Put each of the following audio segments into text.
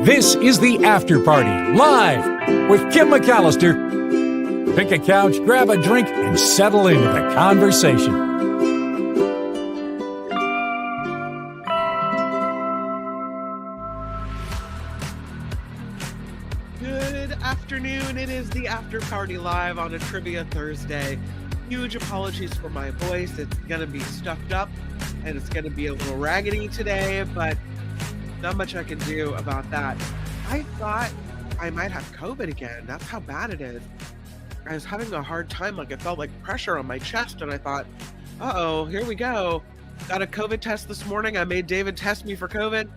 This is the After Party, live with Kim McAllister. Pick a couch, grab a drink, and settle into the conversation. Good afternoon. It is the After Party live on a Trivia Thursday. Huge apologies for my voice. It's going to be stuffed up and it's going to be a little raggedy today, but not much I can do about that. I thought I might have COVID again. That's how bad it is. I was having a hard time. Like, it felt like pressure on my chest, and I thought, uh-oh, here we go. Got a COVID test this morning. I made David test me for COVID.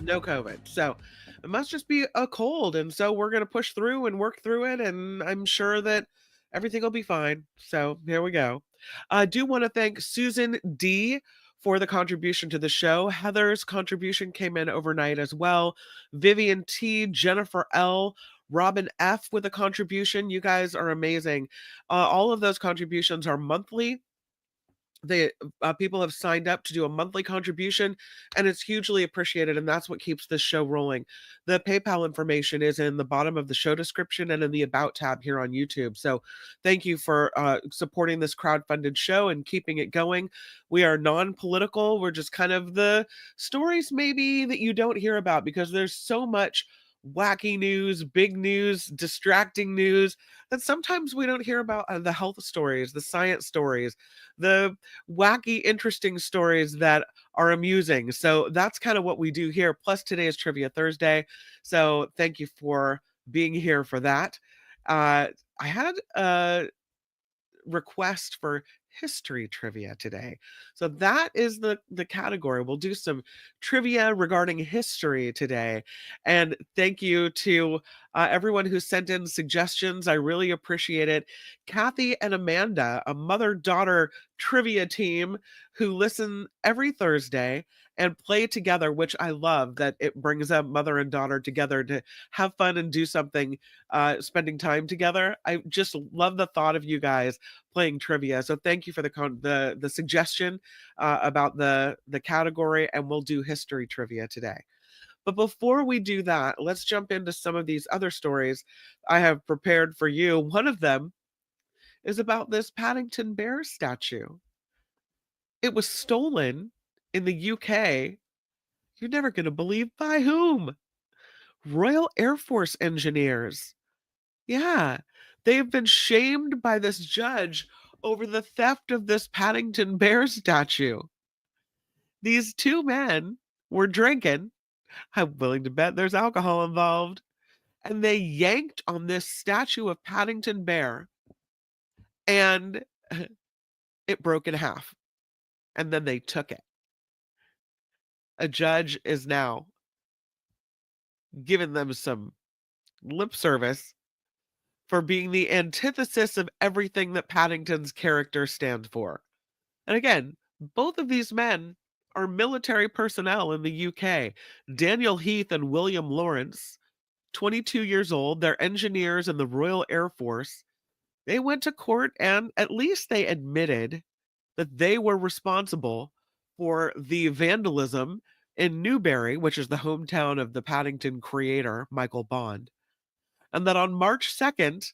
No COVID. So it must just be a cold. And so we're going to push through and work through it. And I'm sure that everything will be fine. So here we go. I do want to thank Susan D for the contribution to the show. Heather's contribution came in overnight as well. Vivian T, Jennifer L, Robin F with a contribution. You guys are amazing. All of those contributions are monthly. The people have signed up to do a monthly contribution, and it's hugely appreciated, and that's what keeps this show rolling. The PayPal information is in the bottom of the show description and in the About tab here on YouTube. So thank you for supporting this crowdfunded show and keeping it going. We are non-political. We're just kind of the stories maybe that you don't hear about, because there's so much wacky news, big news, distracting news that sometimes we don't hear about. The health stories, the science stories, the wacky, interesting stories that are amusing. So that's kind of what we do here. Plus, today is Trivia Thursday. So thank you for being here for that. I had a request for history trivia today. So that is the category. We'll do some trivia regarding history today. And thank you to everyone who sent in suggestions. I really appreciate it. Kathy and Amanda, a mother-daughter trivia team who listen every Thursday and play together, which I love, that it brings a mother and daughter together to have fun and do something, spending time together. I just love the thought of you guys playing trivia. So thank you for the suggestion about the category, and we'll do history trivia today. But before we do that, let's jump into some of these other stories I have prepared for you. One of them is about this Paddington Bear statue. It was stolen in the UK. You're never going to believe by whom. Royal Air Force engineers. Yeah, they've been shamed by this judge over the theft of this Paddington Bear statue. These two men were drinking. I'm willing to bet there's alcohol involved. And they yanked on this statue of Paddington Bear, and it broke in half. And then they took it. A judge is now giving them some lip service for being the antithesis of everything that Paddington's character stands for. And again, both of these men are military personnel in the UK. Daniel Heath and William Lawrence, 22 years old, they're engineers in the Royal Air Force. They went to court, and at least they admitted that they were responsible for the vandalism in Newbury, which is the hometown of the Paddington creator, Michael Bond. And that on March 2nd,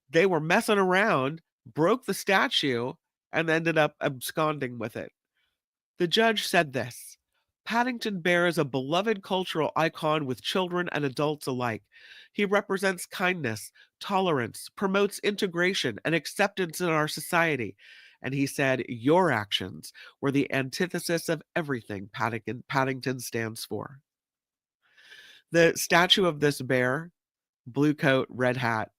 they were messing around, broke the statue, and ended up absconding with it. The judge said this: Paddington Bear is a beloved cultural icon with children and adults alike. He represents kindness, tolerance, promotes integration and acceptance in our society. And he said, your actions were the antithesis of everything Paddington stands for. The statue of this bear, blue coat, red hat,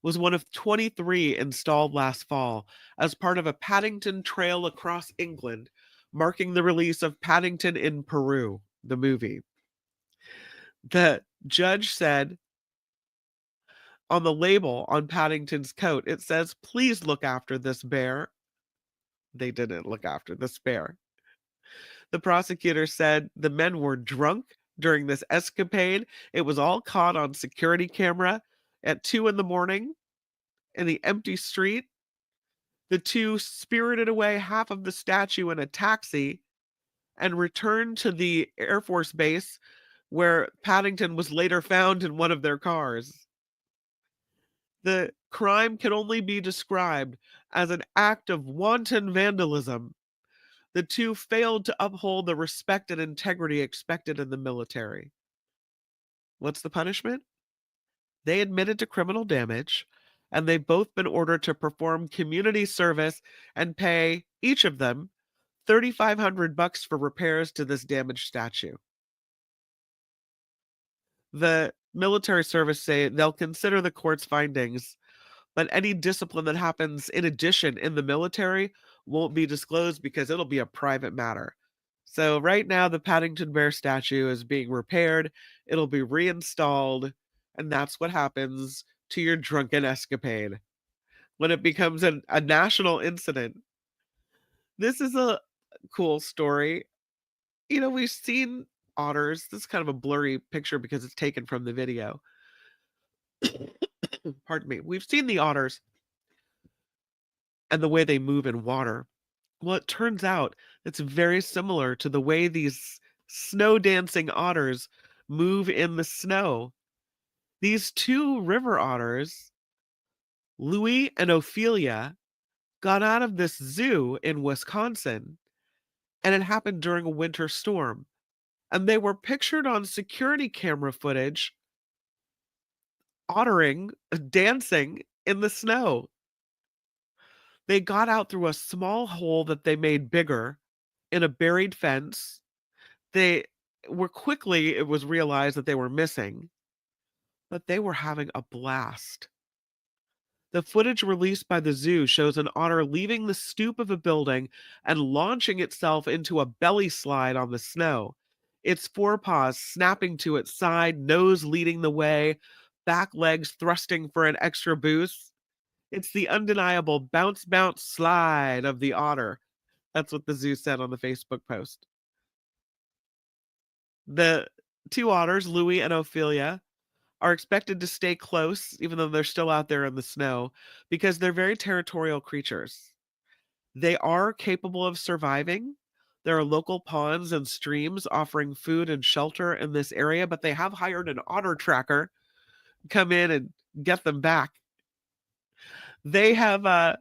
was one of 23 installed last fall as part of a Paddington Trail across England, marking the release of Paddington in Peru, the movie. The judge said on the label on Paddington's coat, it says, please look after this bear. They didn't look after this bear. The prosecutor said the men were drunk during this escapade. It was all caught on security camera at 2 a.m. in the empty street. The two spirited away half of the statue in a taxi and returned to the Air Force base where Paddington was later found in one of their cars. The crime can only be described as an act of wanton vandalism. The two failed to uphold the respect and integrity expected in the military. What's the punishment? They admitted to criminal damage, and they've both been ordered to perform community service and pay each of them $3,500 for repairs to this damaged statue. The military service say they'll consider the court's findings, but any discipline that happens in addition in the military won't be disclosed because it'll be a private matter. So right now the Paddington Bear statue is being repaired, it'll be reinstalled, and that's what happens to your drunken escapade when it becomes a national incident. This is a cool story. We've seen otters. This is kind of a blurry picture because it's taken from the video. Pardon me. We've seen the otters and the way they move in water. Well, it turns out it's very similar to the way these snow dancing otters move in the snow. These two river otters, Louis and Ophelia, got out of this zoo in Wisconsin, and it happened during a winter storm. And they were pictured on security camera footage ottering, dancing in the snow. They got out through a small hole that they made bigger in a buried fence. They were quickly, it was realized that they were missing, but they were having a blast. The footage released by the zoo shows an otter leaving the stoop of a building and launching itself into a belly slide on the snow. Its forepaws snapping to its side, nose leading the way, back legs thrusting for an extra boost. It's the undeniable bounce, bounce, slide of the otter. That's what the zoo said on the Facebook post. The two otters, Louis and Ophelia, are expected to stay close, even though they're still out there in the snow, because they're very territorial creatures. They are capable of surviving. There are local ponds and streams offering food and shelter in this area, but they have hired an otter tracker to come in and get them back. They have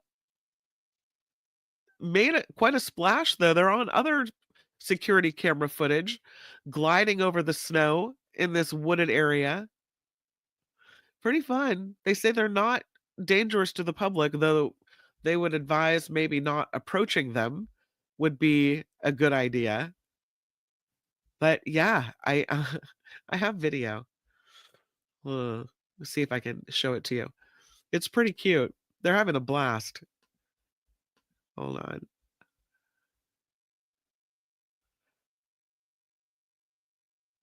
made quite a splash, though. They're on other security camera footage, gliding over the snow in this wooded area. Pretty fun. They say they're not dangerous to the public, though they would advise maybe not approaching them would be a good idea. But yeah, I I have video. Let's see if I can show it to you. It's pretty cute. They're having a blast. Hold on.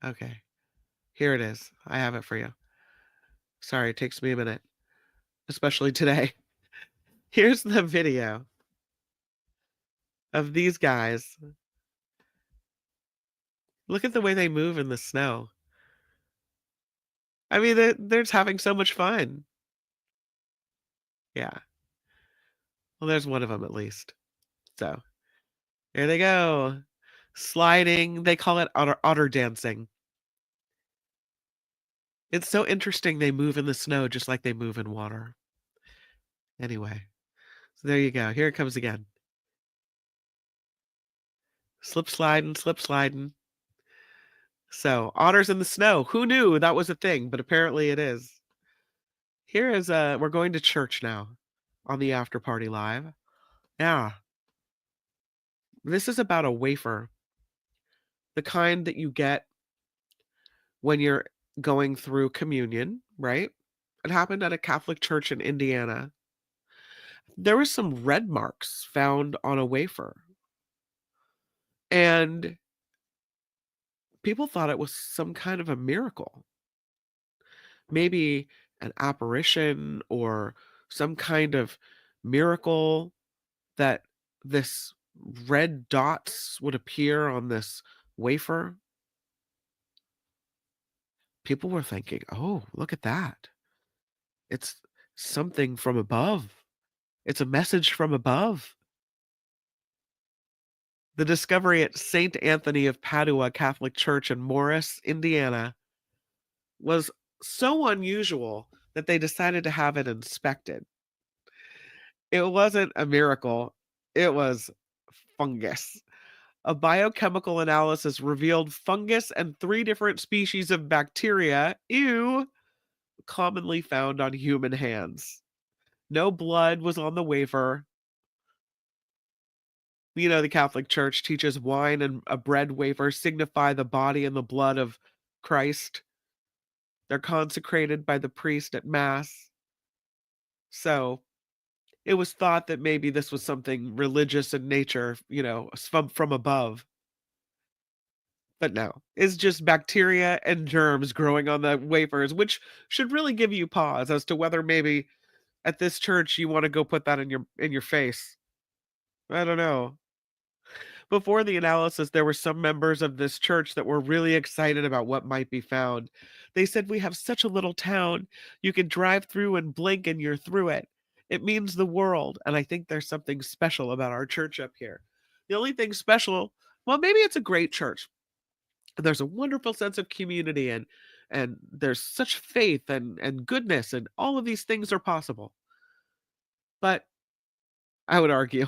Okay. Here it is. I have it for you. Sorry, it takes me a minute, especially today. Here's the video of these guys. Look at the way they move in the snow. I mean, they're just having so much fun. Yeah. Well, there's one of them at least. So, here they go. Sliding. They call it otter dancing. It's so interesting they move in the snow just like they move in water. Anyway, so there you go. Here it comes again. Slip sliding, slip sliding. So, otters in the snow. Who knew that was a thing? But apparently it is. Here is we're going to church now on the After Party Live. Yeah. This is about a wafer. The kind that you get when you're going through communion, right? It happened at a Catholic church in Indiana. There was some red marks found on a wafer. And people thought it was some kind of a miracle. Maybe an apparition or some kind of miracle that this red dots would appear on this wafer. People were thinking, "Oh, look at that. It's something from above. It's a message from above." The discovery at St. Anthony of Padua Catholic Church in Morris, Indiana, was so unusual that they decided to have it inspected. It wasn't a miracle, it was fungus. A biochemical analysis revealed fungus and 3 different species of bacteria, ew, commonly found on human hands. No blood was on the wafer. You know, the Catholic Church teaches wine and a bread wafer signify the body and the blood of Christ. They're consecrated by the priest at Mass. So it was thought that maybe this was something religious in nature, you know, from above. But no, it's just bacteria and germs growing on the wafers, which should really give you pause as to whether maybe at this church you want to go put that in your face. I don't know. Before the analysis, there were some members of this church that were really excited about what might be found. They said, "We have such a little town. You can drive through and blink and you're through it. It means the world." And I think there's something special about our church up here. The only thing special, well, maybe it's a great church. There's a wonderful sense of community and there's such faith and goodness and all of these things are possible. But I would argue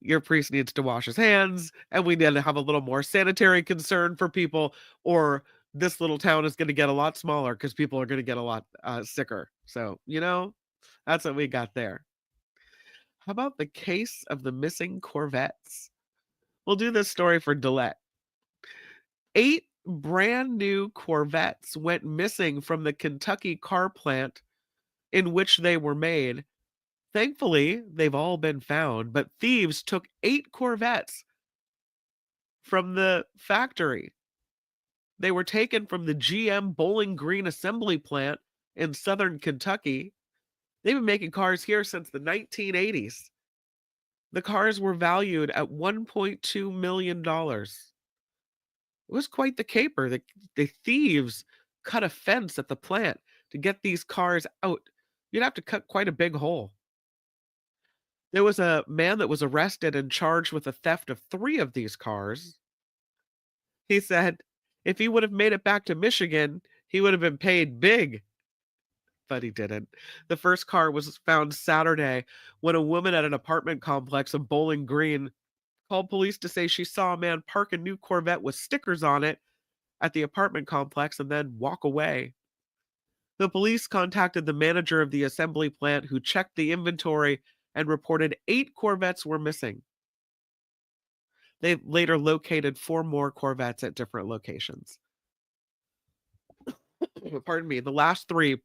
your priest needs to wash his hands, and we need to have a little more sanitary concern for people, or this little town is going to get a lot smaller because people are going to get a lot sicker. So, you know, that's what we got there. How about the case of the missing Corvettes? We'll do this story for Dillette. 8 brand new Corvettes went missing from the Kentucky car plant in which they were made. Thankfully, they've all been found, but thieves took 8 Corvettes from the factory. They were taken from the GM Bowling Green assembly plant in southern Kentucky. They've been making cars here since the 1980s. The cars were valued at $1.2 million. It was quite the caper. The thieves cut a fence at the plant to get these cars out. You'd have to cut quite a big hole. There was a man that was arrested and charged with the theft of 3 of these cars. He said if he would have made it back to Michigan, he would have been paid big, but he didn't. The first car was found Saturday when a woman at an apartment complex in Bowling Green called police to say she saw a man park a new Corvette with stickers on it at the apartment complex and then walk away. The police contacted the manager of the assembly plant who checked the inventory and reported 8 Corvettes were missing. They later located 4 more Corvettes at different locations. Pardon me. The last 3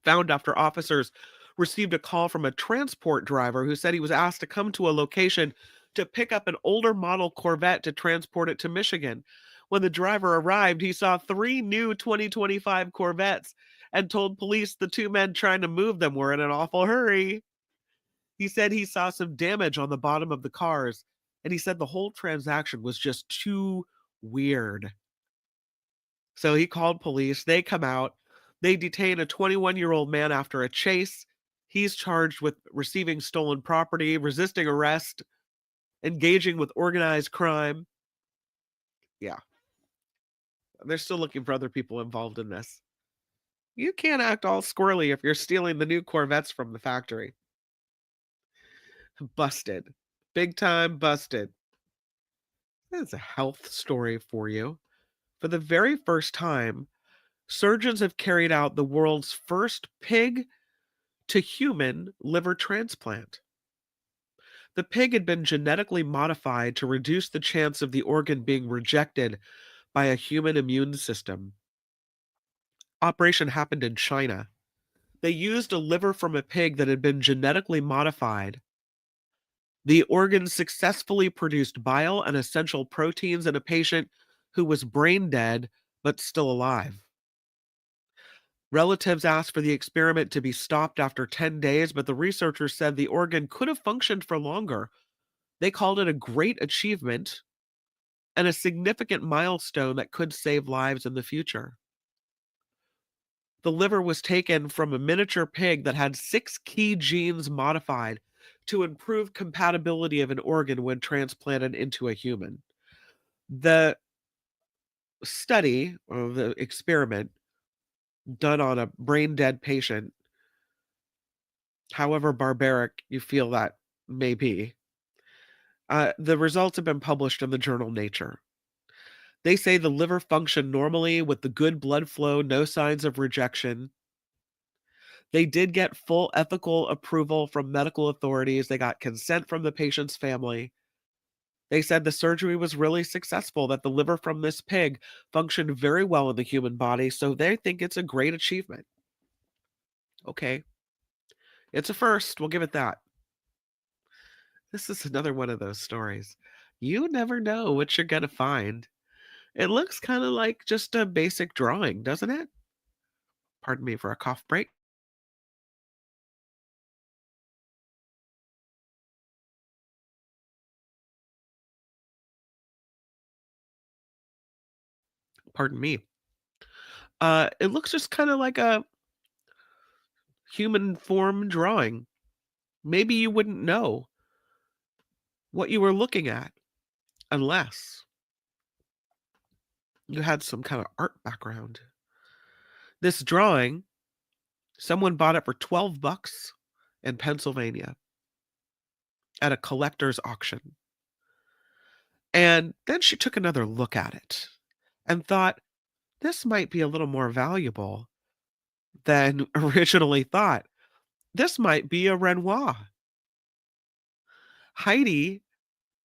found after officers received a call from a transport driver who said he was asked to come to a location to pick up an older model Corvette to transport it to Michigan. When the driver arrived, he saw 3 new 2025 Corvettes and told police the 2 men trying to move them were in an awful hurry. He said he saw some damage on the bottom of the cars, and he said the whole transaction was just too weird. So he called police. They come out. They detain a 21-year-old man after a chase. He's charged with receiving stolen property, resisting arrest, engaging with organized crime. Yeah. They're still looking for other people involved in this. You can't act all squirrely if you're stealing the new Corvettes from the factory. Busted. Big time busted. That's a health story for you. For the very first time, surgeons have carried out the world's first pig to human liver transplant. The pig had been genetically modified to reduce the chance of the organ being rejected by a human immune system. Operation happened in China. They used a liver from a pig that had been genetically modified. The organ successfully produced bile and essential proteins in a patient who was brain dead but still alive. Relatives asked for the experiment to be stopped after 10 days, but the researchers said the organ could have functioned for longer. They called it a great achievement and a significant milestone that could save lives in the future. The liver was taken from a miniature pig that had 6 key genes modified to improve compatibility of an organ when transplanted into a human. The study or the experiment done on a brain dead patient, however barbaric you feel that may be, the results have been published in the journal Nature. They say the liver functioned normally with the good blood flow, no signs of rejection. They did get full ethical approval from medical authorities. They got consent from the patient's family. They said the surgery was really successful, that the liver from this pig functioned very well in the human body, so they think it's a great achievement. Okay, it's a first, we'll give it that. This is another one of those stories. You never know what you're gonna find. It looks kind of like just a basic drawing, doesn't it? Pardon me for a cough break. Pardon me. It looks just kind of like a human form drawing. Maybe you wouldn't know what you were looking at unless you had some kind of art background. This drawing, someone bought it for 12 bucks in Pennsylvania at a collector's auction. And then she took another look at it and thought, this might be a little more valuable than originally thought. This might be a Renoir. Heidi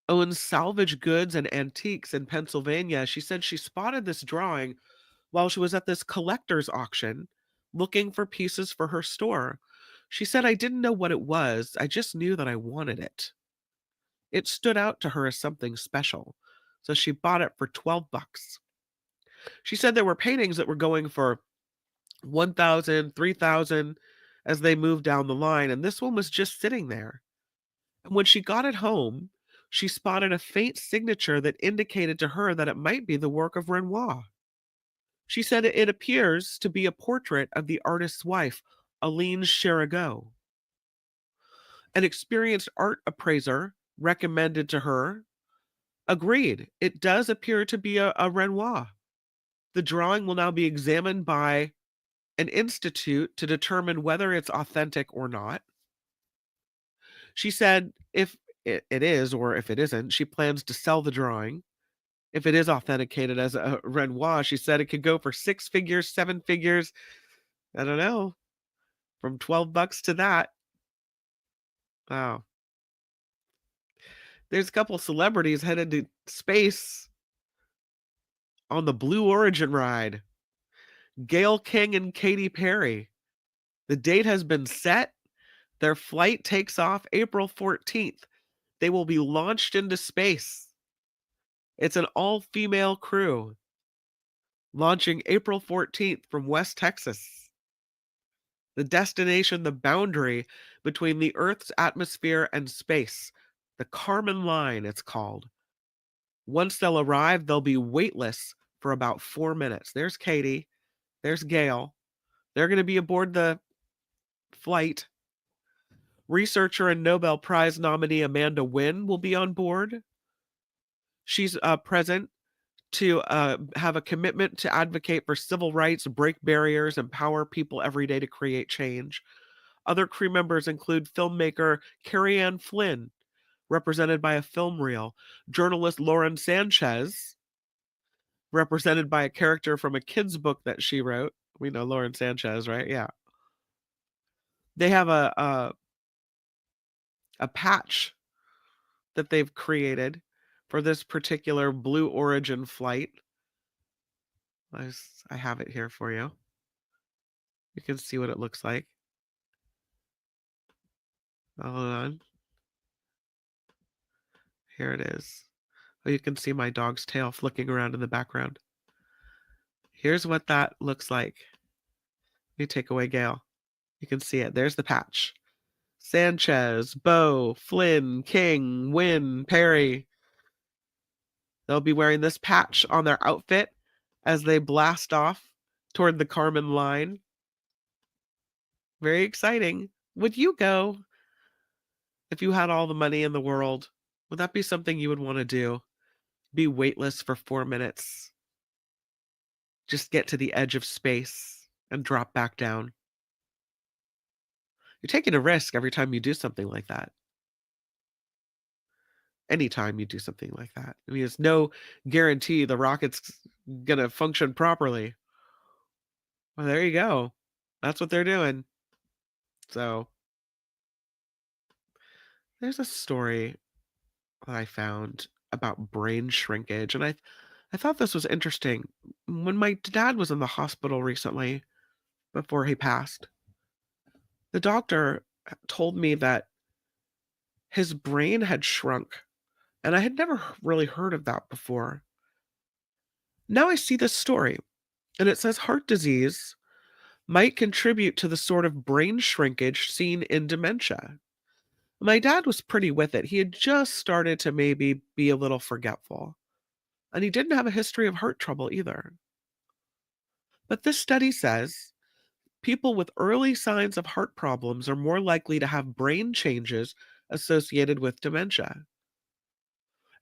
owns salvage goods and antiques in Pennsylvania. She said she spotted this drawing while she was at this collector's auction looking for pieces for her store. She said, I didn't know what it was. I just knew that I wanted it. It stood out to her as something special. So she bought it for 12 bucks. She said there were paintings that were going for 1,000, 3,000 as they moved down the line, and this one was just sitting there. And when she got it home, she spotted a faint signature that indicated to her that it might be the work of Renoir. She said it appears to be a portrait of the artist's wife, Aline Cherigot. An experienced art appraiser recommended to her, agreed, it does appear to be a Renoir. The drawing will now be examined by an institute to determine whether it's authentic or not. She said if it is or if it isn't, she plans to sell the drawing. If it is authenticated as a Renoir, she said it could go for 6 figures, 7 figures. I don't know. From 12 bucks to that. Wow. There's a couple celebrities headed to space on the Blue Origin ride. Gail King and Katy Perry. The date has been set. Their flight takes off April 14th. They will be launched into space. It's an all-female crew launching April 14th from West Texas. The destination, the boundary between the Earth's atmosphere and space. The Kármán line, it's called. Once they'll arrive, they'll be weightless for about 4 minutes. There's Katie. There's Gail. They're going to be aboard the flight. Researcher and Nobel Prize nominee Amanda Wynn will be on board. She's present to have a commitment to advocate for civil rights, break barriers, empower people every day to create change. Other crew members include filmmaker Carrie Ann Flynn, represented by a film reel, journalist Lauren Sanchez, represented by a character from a kid's book that she wrote. We know Lauren Sanchez, right? Yeah. They have a patch that they've created for this particular Blue Origin flight. I have it here for you. You can see what it looks like. Hold on. Here it is. Oh, you can see my dog's tail flicking around in the background. Here's what that looks like. You take away Gail. You can see it. There's the patch. Sanchez, Bow, Flynn, King, Wynn, Perry. They'll be wearing this patch on their outfit as they blast off toward the Kármán line. Very exciting. Would you go? If you had all the money in the world, would that be something you would want to do? Be weightless for 4 minutes, just get to the edge of space and drop back down. You're taking a risk every time you do something like that. Anytime you do something like that. I mean, there's no guarantee the rocket's gonna function properly. Well, there you go. That's what they're doing. So, there's a story that I found about brain shrinkage, and I thought this was interesting. When my dad was in the hospital recently before he passed, the doctor told me that his brain had shrunk, and I had never really heard of that before. Now I see this story, and it says heart disease might contribute to the sort of brain shrinkage seen in dementia. My dad was pretty with it. He had just started to maybe be a little forgetful, and he didn't have a history of heart trouble either. But this study says people with early signs of heart problems are more likely to have brain changes associated with dementia.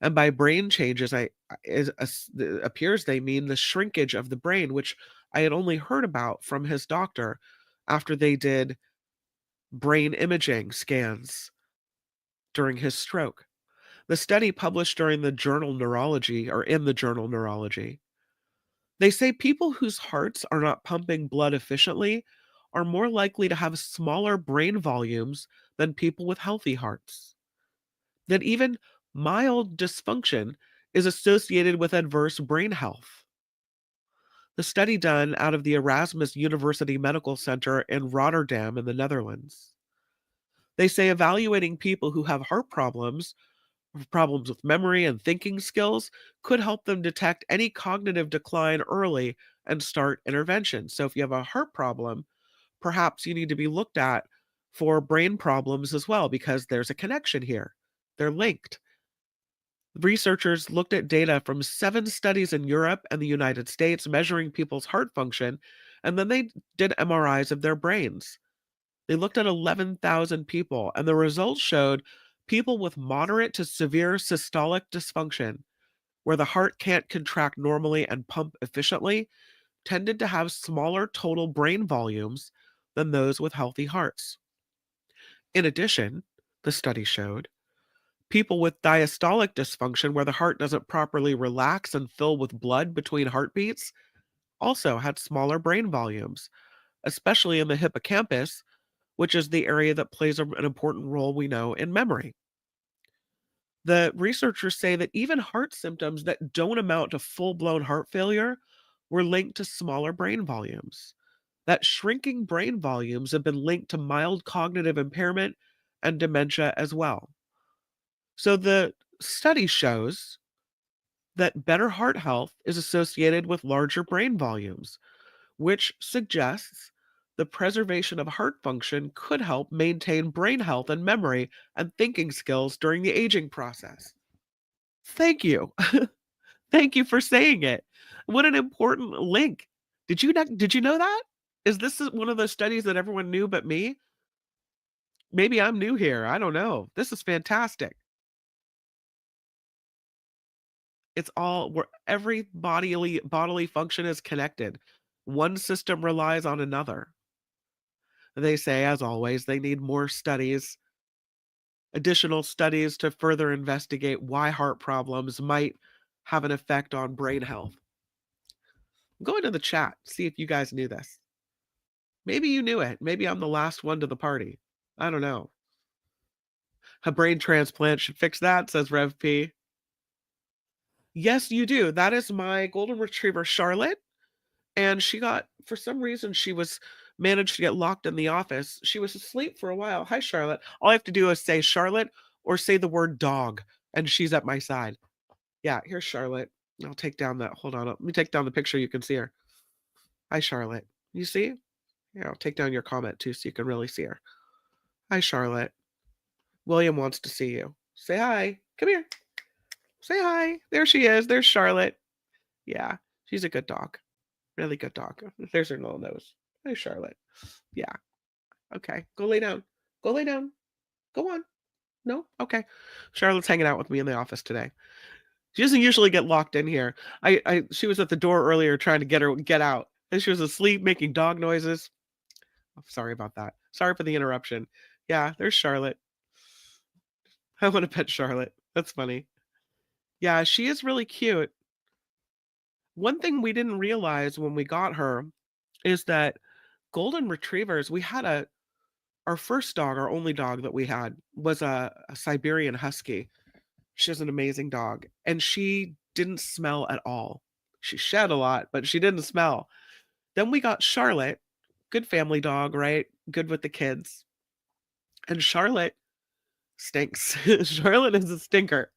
And by brain changes, it appears they mean the shrinkage of the brain, which I had only heard about from his doctor after they did brain imaging scans during his stroke. The study published during the journal Neurology or in the journal Neurology. They say people whose hearts are not pumping blood efficiently are more likely to have smaller brain volumes than people with healthy hearts. That even mild dysfunction is associated with adverse brain health. The study done out of the Erasmus University Medical Center in Rotterdam in the Netherlands. They say evaluating people who have heart problems with memory and thinking skills, could help them detect any cognitive decline early and start intervention. So, if you have a heart problem, perhaps you need to be looked at for brain problems as well, because there's a connection here. They're linked. Researchers looked at data from 7 studies in Europe and the United States measuring people's heart function, and then they did MRIs of their brains. They looked at 11,000 people, and the results showed people with moderate to severe systolic dysfunction, where the heart can't contract normally and pump efficiently, tended to have smaller total brain volumes than those with healthy hearts. In addition, the study showed people with diastolic dysfunction, where the heart doesn't properly relax and fill with blood between heartbeats, also had smaller brain volumes, especially in the hippocampus, which is the area that plays an important role we know in memory. The researchers say that even heart symptoms that don't amount to full blown heart failure were linked to smaller brain volumes. That shrinking brain volumes have been linked to mild cognitive impairment and dementia as well. So the study shows that better heart health is associated with larger brain volumes, which suggests the preservation of heart function could help maintain brain health and memory and thinking skills during the aging process. Thank you. Thank you for saying it. What an important link. Did you know that? Is this one of those studies that everyone knew but me? Maybe I'm new here. I don't know. This is fantastic. It's all where every bodily function is connected. One system relies on another. They say, as always, they need more studies, additional studies to further investigate why heart problems might have an effect on brain health. Go into the chat, see if you guys knew this. Maybe you knew it. Maybe I'm the last one to the party. I don't know. A brain transplant should fix that, says Rev P. Yes, you do. That is my golden retriever, Charlotte. And she got, for some reason, she was managed to get locked in the office. She was asleep for a while. Hi, Charlotte. All I have to do is say Charlotte or say the word dog, and she's at my side. Yeah, here's Charlotte. I'll take down that. Hold on. Let me take down the picture. You can see her. Hi, Charlotte. You see? Here, I'll take down your comment too so you can really see her. Hi, Charlotte. William wants to see you. Say hi. Come here. Say hi. There she is. There's Charlotte. Yeah, she's a good dog. Really good dog. There's her little nose. Hi, Charlotte. Yeah. Okay. Go lay down. Go lay down. Go on. No? Okay. Charlotte's hanging out with me in the office today. She doesn't usually get locked in here. She was at the door earlier trying to get out, and she was asleep making dog noises. I'm sorry about that. Sorry for the interruption. Yeah, there's Charlotte. I want to pet Charlotte. That's funny. Yeah, she is really cute. One thing we didn't realize when we got her is that golden retrievers, we had our first dog, our only dog that we had was a Siberian Husky. She's an amazing dog, and she didn't smell at all. She shed a lot, but she didn't smell. Then we got Charlotte, good family dog, right? Good with the kids. And Charlotte stinks. Charlotte is a stinker.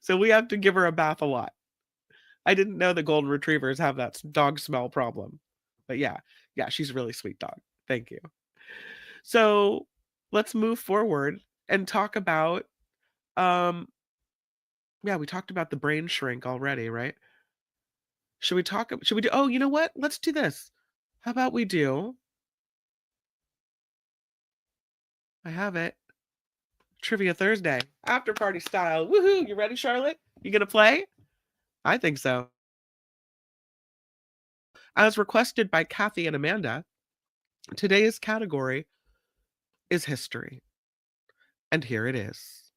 So we have to give her a bath a lot. I didn't know that golden retrievers have that dog smell problem. But yeah, she's a really sweet dog. Thank you. So let's move forward and talk about yeah, we talked about the brain shrink already, right? Should we do oh, you know what? Let's do this. How about we do I have it. Trivia Thursday. After party style. Woohoo! You ready, Charlotte? You gonna play? I think so. As requested by Kathy and Amanda, today's category is history. And here it is.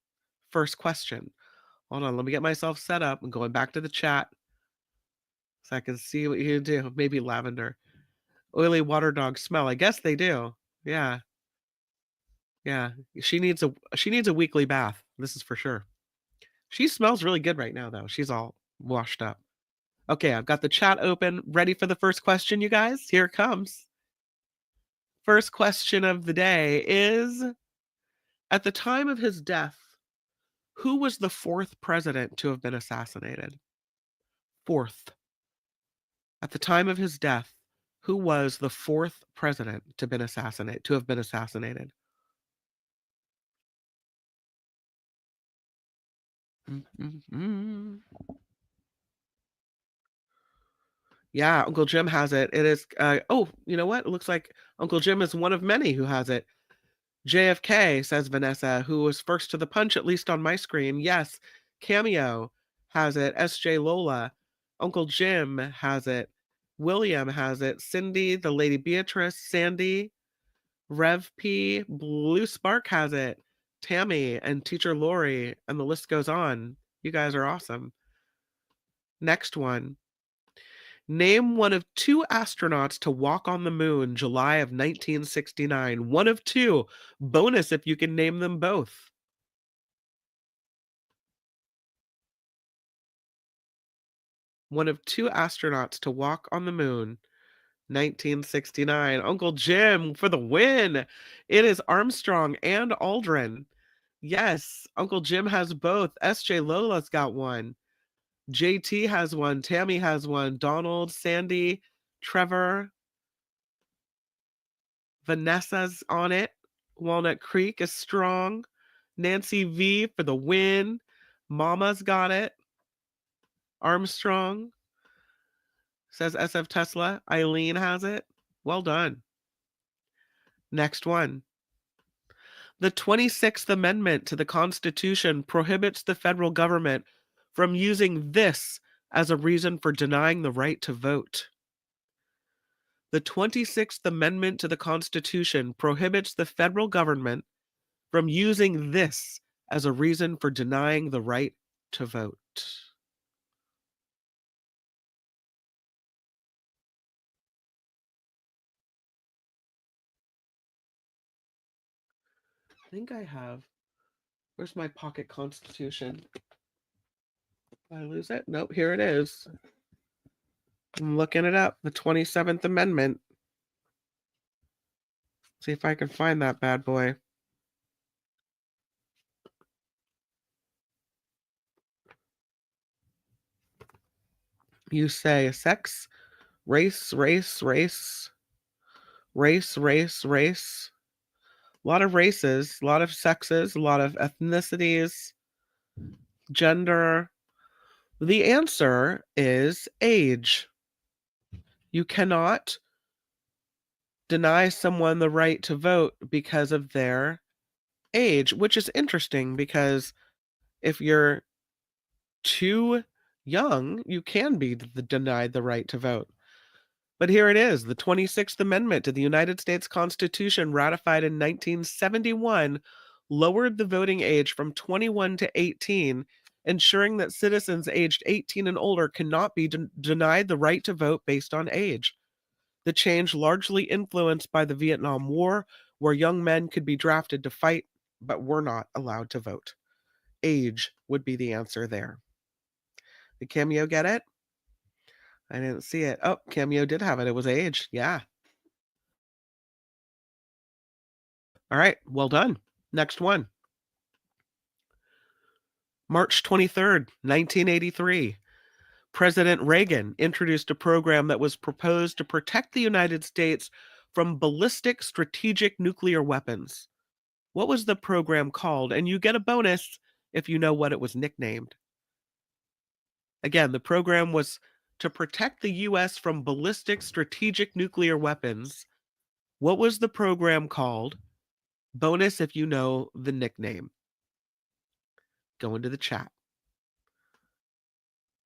First question. Hold on, let me get myself set up. I'm going back to the chat so I can see what you do. Maybe lavender. Oily water dogs smell. I guess they do. Yeah. Yeah. She needs a weekly bath. This is for sure. She smells really good right now though. She's all washed up. Okay, I've got the chat open. Ready for the first question, you guys? Here it comes. First question of the day is, at the time of his death, who was the fourth president to have been assassinated? Fourth. At the time of his death, who was the fourth president to have been assassinated? Mm. Yeah, Uncle Jim has it. It is oh, you know what? It looks like Uncle Jim is one of many who has it. JFK, says Vanessa, who was first to the punch, at least on my screen. Yes, Cameo has it. SJ Lola. Uncle Jim has it. William has it. Cindy, the Lady Beatrice, Sandy, Rev P, Blue Spark has it. Tammy and Teacher Lori, and the list goes on. You guys are awesome. Next one. Name one of two astronauts to walk on the moon, July of 1969. One of two. Bonus if you can name them both. One of two astronauts to walk on the moon, 1969. Uncle Jim for the win. It is Armstrong and Aldrin. Yes, Uncle Jim has both. SJ Lola's got one. JT has one. Tammy has one. Donald, Sandy, Trevor, Vanessa's on it. Walnut Creek is strong. Nancy V for the win. Mama's got it. Armstrong, says SF Tesla. Eileen has it. Well done. Next one. The 26th Amendment to the Constitution prohibits the federal government from using this as a reason for denying the right to vote. The 26th Amendment to the Constitution prohibits the federal government from using this as a reason for denying the right to vote. I think I have. Where's my pocket Constitution? Did I lose it? Nope, here it is. I'm looking it up. The 27th Amendment. See if I can find that bad boy. You say sex, race, race, race, race, race, race. A lot of races, a lot of sexes, a lot of ethnicities, gender. The answer is age. You cannot deny someone the right to vote because of their age, which is interesting because if you're too young, you can be denied the right to vote. But here it is, the 26th Amendment to the United States Constitution, ratified in 1971, lowered the voting age from 21 to 18, ensuring that citizens aged 18 and older cannot be denied the right to vote based on age. The change largely influenced by the Vietnam War, where young men could be drafted to fight, but were not allowed to vote. Age would be the answer there. Did Cameo get it? I didn't see it. Oh, Cameo did have it. It was age. Yeah. All right. Well done. Next one. March 23rd, 1983. President Reagan introduced a program that was proposed to protect the United States from ballistic strategic nuclear weapons. What was the program called? And you get a bonus if you know what it was nicknamed. Again, the program was to protect the U.S. from ballistic strategic nuclear weapons. What was the program called? Bonus if you know the nickname. Go into the chat.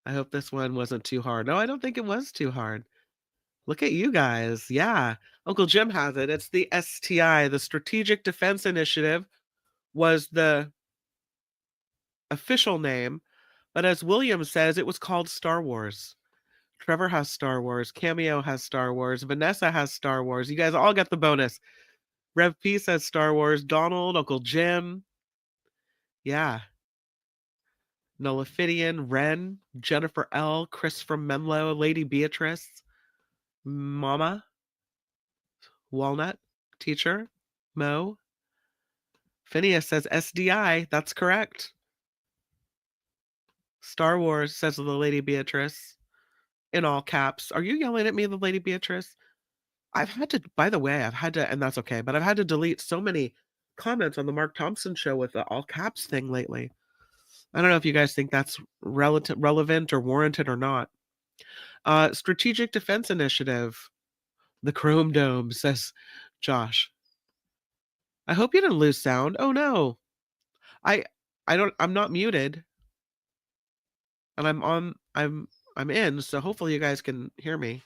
I hope this one wasn't too hard. No, I don't think it was too hard. Look at you guys. Yeah. Uncle Jim has it. It's the STI. The Strategic Defense Initiative was the official name, but as William says, it was called Star Wars. Trevor has Star Wars. Cameo has Star Wars. Vanessa has Star Wars. You guys all get the bonus. Rev P says Star Wars. Donald, Uncle Jim. Yeah. Nullifidian, Ren, Jennifer L, Chris from Menlo, Lady Beatrice, Mama, Walnut, Teacher, Mo. Phineas says SDI. That's correct. Star Wars, says the Lady Beatrice, in all caps. Are you yelling at me, the Lady Beatrice? I've had to, by the way, and that's okay, but I've had to delete so many comments on the Mark Thompson show with the all caps thing lately. I don't know if you guys think that's relevant or warranted or not. Strategic Defense Initiative. The Chrome Dome, says Josh. I hope you didn't lose sound. Oh no. I'm not muted. And I'm in, so hopefully you guys can hear me.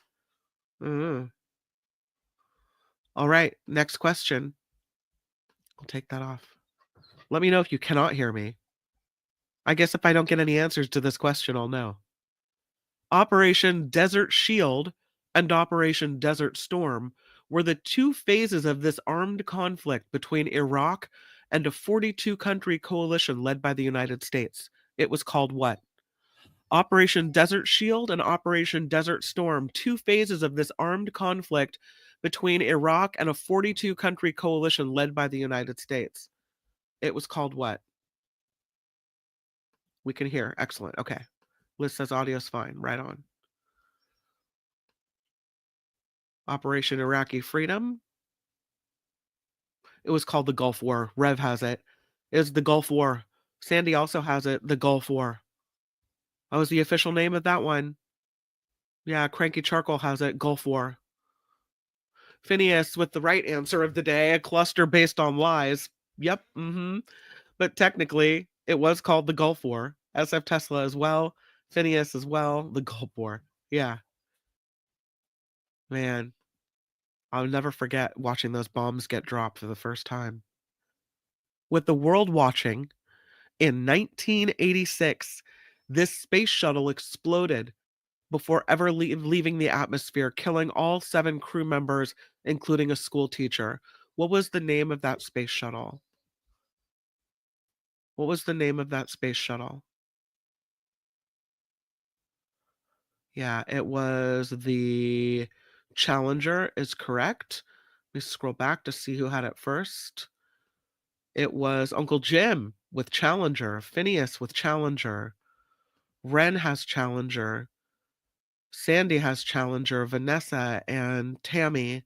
All right, next question. I'll take that off. Let me know if you cannot hear me. I guess if I don't get any answers to this question, I'll know. Operation Desert Shield and Operation Desert Storm were the two phases of this armed conflict between Iraq and a 42-country coalition led by the United States. It was called what? Operation Desert Shield and Operation Desert Storm, two phases of this armed conflict between Iraq and a 42-country coalition led by the United States. It was called what? We can hear. Excellent. Okay. Liz says audio's fine. Right on. Operation Iraqi Freedom. It was called the Gulf War. Rev has it. It's the Gulf War. Sandy also has it. The Gulf War. That was the official name of that one. Yeah, Cranky Charcoal has it. Gulf War. Phineas with the right answer of the day. A cluster based on lies. Yep. But technically, it was called the Gulf War. SF Tesla as well. Phineas as well. The Gulf War. Yeah. Man. I'll never forget watching those bombs get dropped for the first time. With the world watching, in 1986, this space shuttle exploded before ever leaving the atmosphere, killing all 7 crew members, including a school teacher. What was the name of that space shuttle? What was the name of that space shuttle? Yeah, it was the Challenger is correct. Let me scroll back to see who had it first. It was Uncle Jim with Challenger, Phineas with Challenger, Ren has Challenger, Sandy has Challenger, Vanessa and Tammy.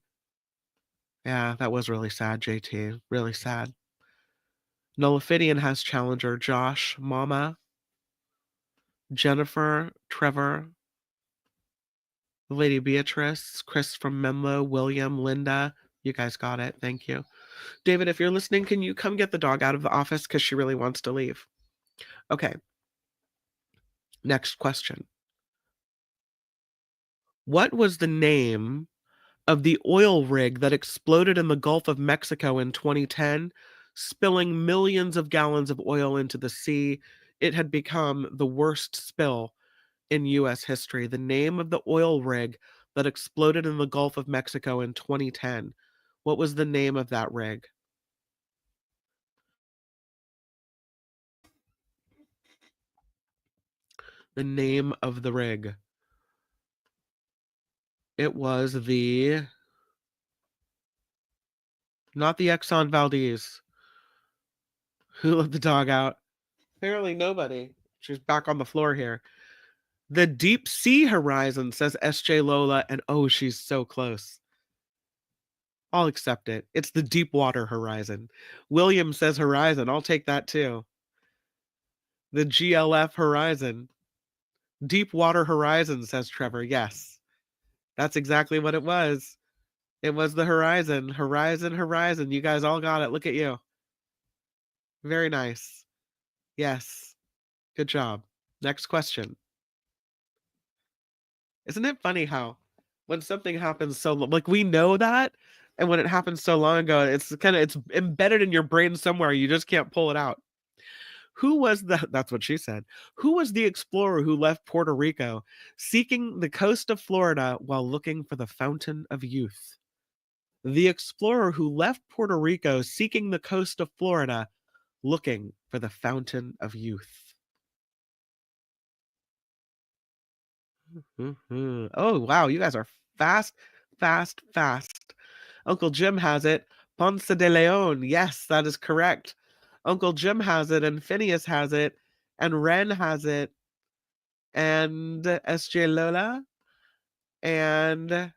Yeah, that was really sad, JT. Really sad. Nullifidian has Challenger, Josh, Mama, Jennifer, Trevor, Lady Beatrice, Chris from Menlo, William, Linda. You guys got it. Thank you. David, if you're listening, can you come get the dog out of the office because she really wants to leave? Okay. Next question. What was the name of the oil rig that exploded in the Gulf of Mexico in 2010, spilling millions of gallons of oil into the sea? It had become the worst spill in U.S. history. The name of the oil rig that exploded in the Gulf of Mexico in 2010. What was the name of that rig? The name of the rig. It was not the Exxon Valdez. Who let the dog out? Apparently nobody. She's back on the floor here. The Deep Sea Horizon, says SJ Lola, and oh, she's so close. I'll accept it. It's the Deepwater Horizon. William says Horizon. I'll take that too. The GLF Horizon. Deepwater Horizon, says Trevor. Yes, that's exactly what it was. It was the Horizon. Horizon, Horizon. You guys all got it. Look at you. Very nice. Yes. Good job. Next question. Isn't it funny how when something happens so like we know that, and when it happens so long ago, it's embedded in your brain somewhere. You just can't pull it out. Who was that's what she said. Who was the explorer who left Puerto Rico seeking the coast of Florida while looking for the fountain of youth? The explorer who left Puerto Rico seeking the coast of Florida looking for the fountain of youth. Oh, wow. You guys are fast, fast, fast. Uncle Jim has it. Ponce de Leon. Yes, that is correct. Uncle Jim has it, and Phineas has it, and Ren has it, and SJ Lola, and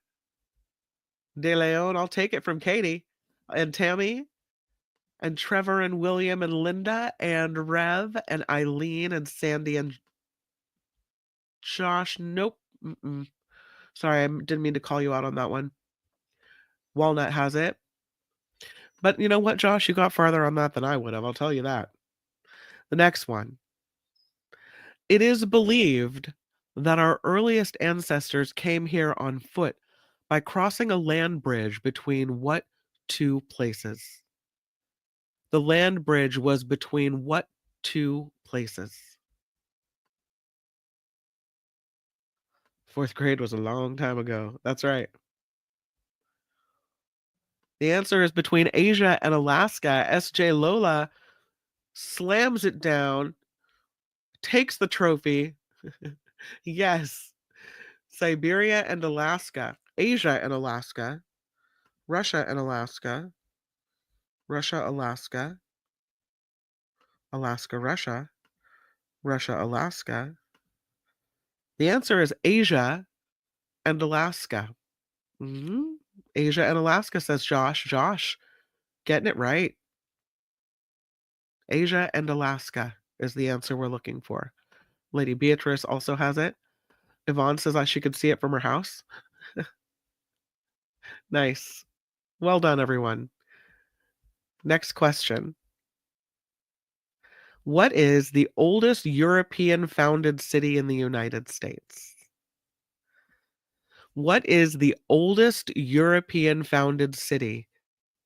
De Leon. I'll take it from Katie, and Tammy, and Trevor, and William, and Linda, and Rev, and Eileen, and Sandy, and Josh. Nope. Sorry, I didn't mean to call you out on that one. Walnut has it. But you know what, Josh? You got farther on that than I would have. I'll tell you that. The next one. It is believed that our earliest ancestors came here on foot by crossing a land bridge between what two places? The land bridge was between what two places? Fourth grade was a long time ago. That's right. The answer is between Asia and Alaska. SJ Lola slams it down, takes the trophy. Yes. Siberia and Alaska. Asia and Alaska. Russia and Alaska. Russia, Alaska. Alaska, Russia. Russia, Alaska. The answer is Asia and Alaska. Asia and Alaska, says Josh. Josh, getting it right. Asia and Alaska is the answer we're looking for. Lady Beatrice also has it. Yvonne says she could see it from her house. Nice. Well done, everyone. Next question. What is the oldest European-founded city in the United States? What is the oldest European-founded city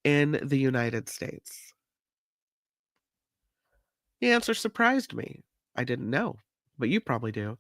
in the United States? The answer surprised me. I didn't know, but you probably do.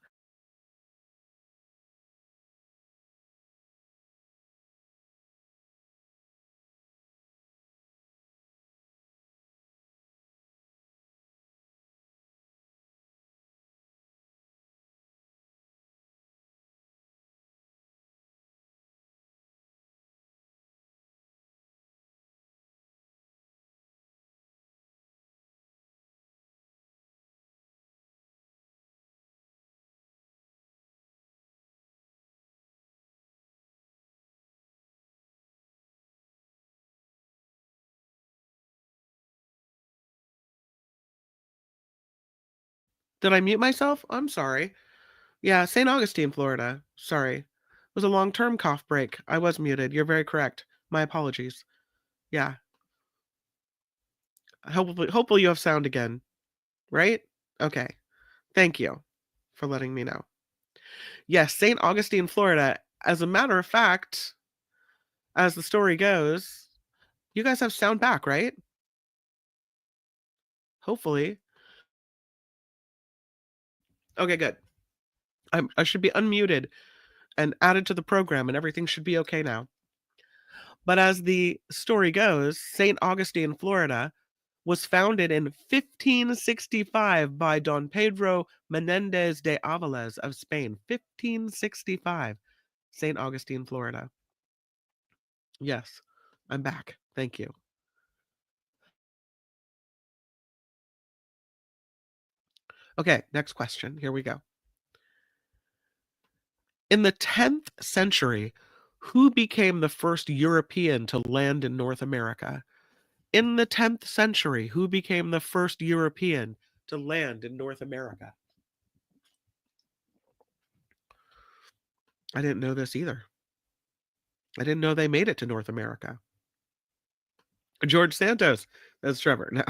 Did I mute myself? I'm sorry. Yeah, St. Augustine, Florida. Sorry. It was a long-term cough break. I was muted. You're very correct. My apologies. Yeah. Hopefully you have sound again, right? Okay. Thank you for letting me know. Yes, St. Augustine, Florida. As a matter of fact, as the story goes, you guys have sound back, right? Hopefully. Okay, good. I should be unmuted and added to the program, and everything should be okay now. But as the story goes, St. Augustine, Florida, was founded in 1565 by Don Pedro Menendez de Aviles of Spain. 1565, St. Augustine, Florida. Yes, I'm back. Thank you. Okay, next question. Here we go. In the 10th century, who became the first European to land in North America? In the 10th century, who became the first European to land in North America? I didn't know this either. I didn't know they made it to North America. George Santos. That's Trevor. No.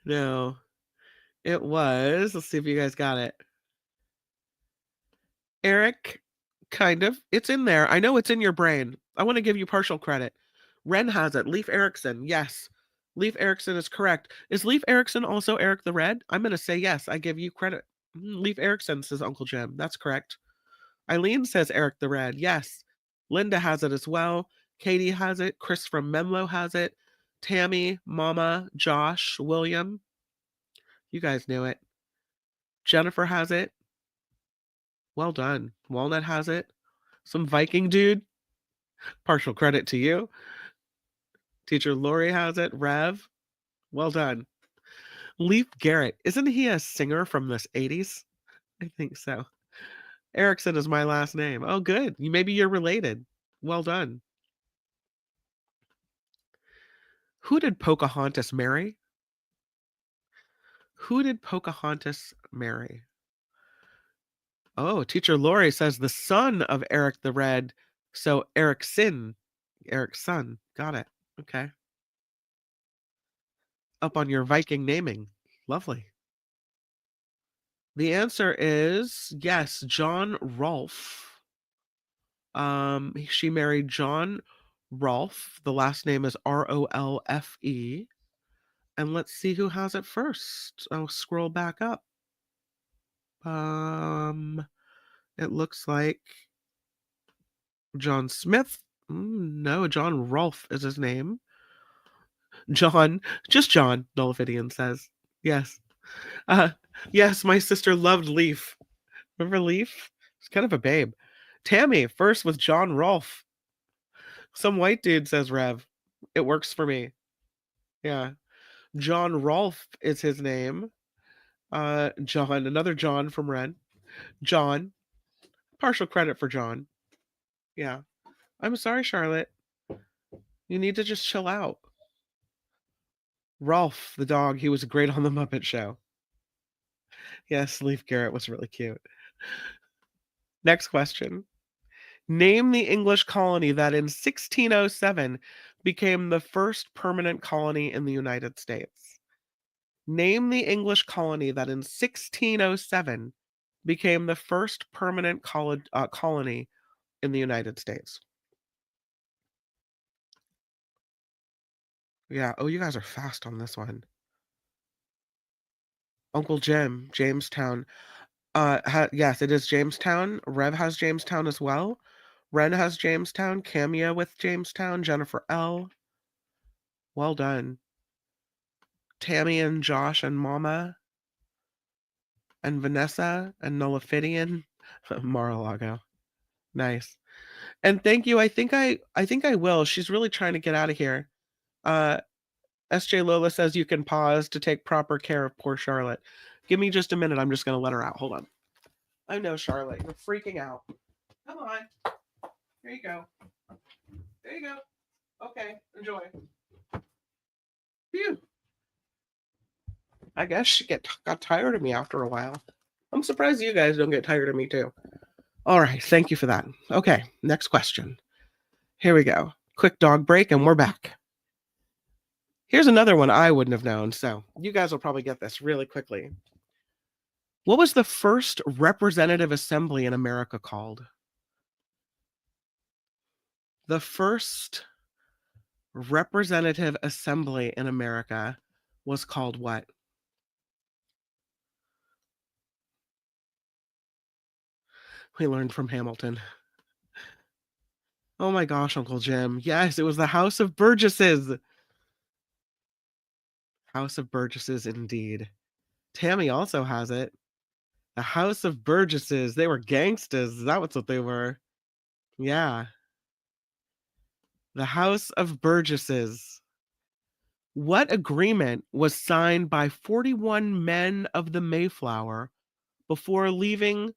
No. It was. Let's see if you guys got it. Eric, kind of. It's in there. I know it's in your brain. I want to give you partial credit. Ren has it. Leif Erikson. Yes. Leif Erikson is correct. Is Leif Erikson also Eric the Red? I'm going to say yes. I give you credit. Leif Erikson, says Uncle Jim. That's correct. Eileen says Eric the Red. Yes. Linda has it as well. Katie has it. Chris from Menlo has it. Tammy, Mama, Josh, William. You guys knew it. Jennifer has it. Well done. Walnut has it. Some Viking dude. Partial credit to you. Teacher Lori has it. Rev. Well done. Leif Garrett. Isn't he a singer from the 80s? I think so. Erickson is my last name. Oh, good. Maybe you're related. Well done. Who did Pocahontas marry? Who did Pocahontas marry? Oh, Teacher Lori says the son of Eric the Red. So Eric's son. Got it. Okay. Up on your Viking naming. Lovely. The answer is yes, John Rolfe. She married John Rolfe. The last name is Rolfe. And let's see who has it first. I'll scroll back up. It looks like John Smith. No, John Rolfe is his name. John, just John, Nullifidian says. Yes. Yes, my sister loved Leaf. Remember Leaf? He's kind of a babe. Tammy, first with John Rolfe. Some white dude, says Rev. It works for me. Yeah. John Rolfe is his name. John, another John from Ren. John. Partial credit for John. Yeah. I'm sorry, Charlotte. You need to just chill out. Rolf, the dog, he was great on the Muppet Show. Yes, Leif Garrett was really cute. Next question. Name the English colony that in 1607 became the first permanent colony in the United States. Name the English colony that in 1607 became the first permanent colony in the United States. Yeah. Oh, you guys are fast on this one. Uncle Jim, Jamestown. Yes, it is Jamestown. Rev has Jamestown as well. Ren has Jamestown. Cameo with Jamestown. Jennifer L. Well done. Tammy and Josh and Mama. And Vanessa and Nullifidian. Mar-a-Lago. Nice. And thank you. I think I will. She's really trying to get out of here. SJ Lola says you can pause to take proper care of poor Charlotte. Give me just a minute. I'm just going to let her out. Hold on. I know, Charlotte. You're freaking out. Come on. Here you go. There you go. Okay. Enjoy. Phew. I guess she got tired of me after a while. I'm surprised you guys don't get tired of me too. All right. Thank you for that. Okay. Next question. Here we go. Quick dog break and we're back. Here's another one I wouldn't have known, so you guys will probably get this really quickly. What was the first representative assembly in America called? The first representative assembly in America was called what? We learned from Hamilton. Oh my gosh, Uncle Jim. Yes, it was the House of Burgesses. House of Burgesses, indeed. Tammy also has it. The House of Burgesses. They were gangsters. That was what they were. Yeah. The House of Burgesses. What agreement was signed by 41 men of the Mayflower before leaving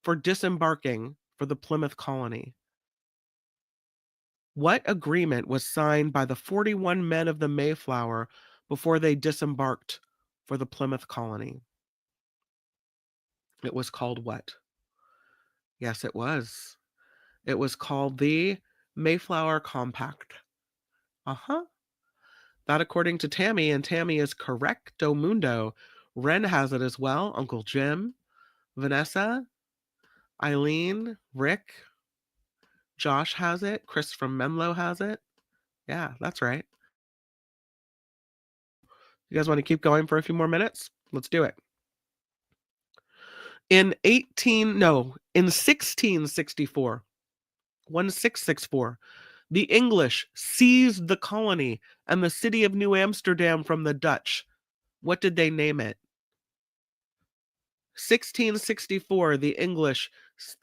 for disembarking for the Plymouth colony? What agreement was signed by the 41 men of the Mayflower before they disembarked for the Plymouth colony? It was called what? Yes, it was. It was called the Mayflower Compact. Uh-huh. That according to Tammy, and Tammy is correcto mundo. Ren has it as well. Uncle Jim, Vanessa, Eileen, Rick, Josh has it. Chris from Menlo has it. Yeah, that's right. You guys want to keep going for a few more minutes? Let's do it. In 1664, 1664, the English seized the colony and the city of New Amsterdam from the Dutch. What did they name it? 1664, the English,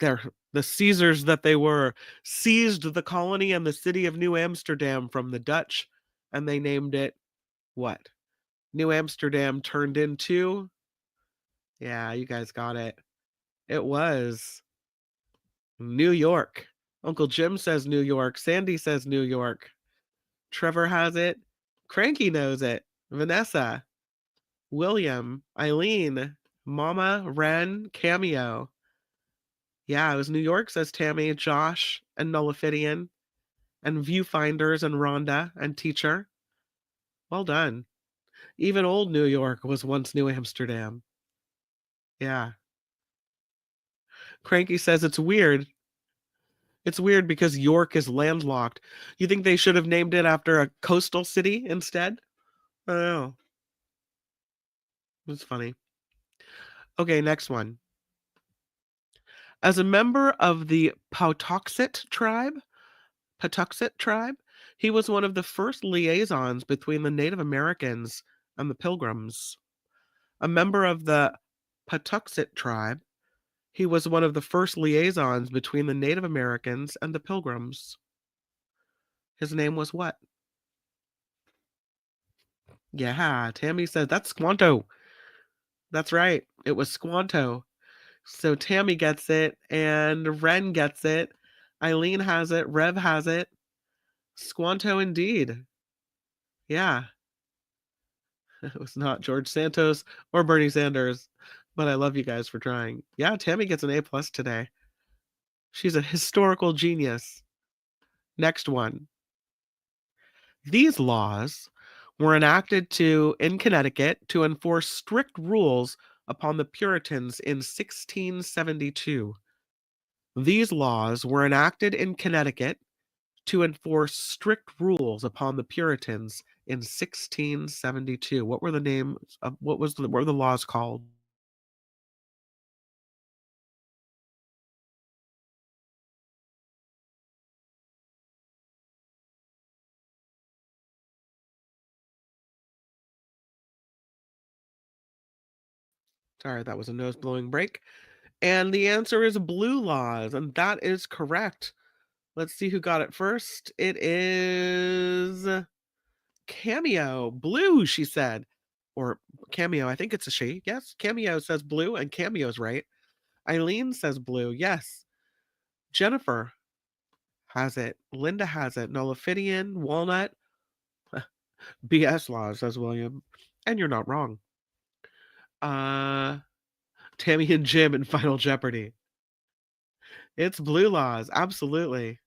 the Caesars that they were, seized the colony and the city of New Amsterdam from the Dutch, and they named it what? New Amsterdam turned into? Yeah, you guys got it. It was New York. Uncle Jim says New York. Sandy says New York. Trevor has it. Cranky knows it. Vanessa, William, Eileen, Mama, Ren, Cameo. Yeah, it was New York, says Tammy, Josh, and Nullifidian, and Viewfinders, and Rhonda, and Teacher. Well done. Even old New York was once New Amsterdam. Yeah. Cranky says it's weird. It's weird because York is landlocked. You think they should have named it after a coastal city instead? I don't know. It's funny. Okay, next one. As a member of the Patuxet tribe, he was one of the first liaisons between the Native Americans and the Pilgrims. A member of the Patuxet tribe, he was one of the first liaisons between the Native Americans and the Pilgrims. His name was what? Yeah, Tammy said that's Squanto. That's right. It was Squanto. So Tammy gets it, and Ren gets it. Eileen has it. Rev has it. Squanto indeed. Yeah. It was not George Santos or Bernie Sanders, but I love you guys for trying. Yeah, Tammy gets an A+ today. She's a historical genius. Next one. These laws were enacted in Connecticut to enforce strict rules upon the Puritans in 1672. These laws were enacted in Connecticut to enforce strict rules upon the Puritans in 1672. What were the names of what were the laws called? Sorry, that was a nose blowing break. And the answer is blue laws, and that is correct. Let's see who got it first. It is Cameo. Blue, she said. Or Cameo, I think it's a she. Yes, Cameo says blue, and Cameo's right. Eileen says blue. Yes. Jennifer has it. Linda has it. Nullifidian, Walnut. BS laws, says William. And you're not wrong. Tammy and Jim in Final Jeopardy. It's blue laws. Absolutely.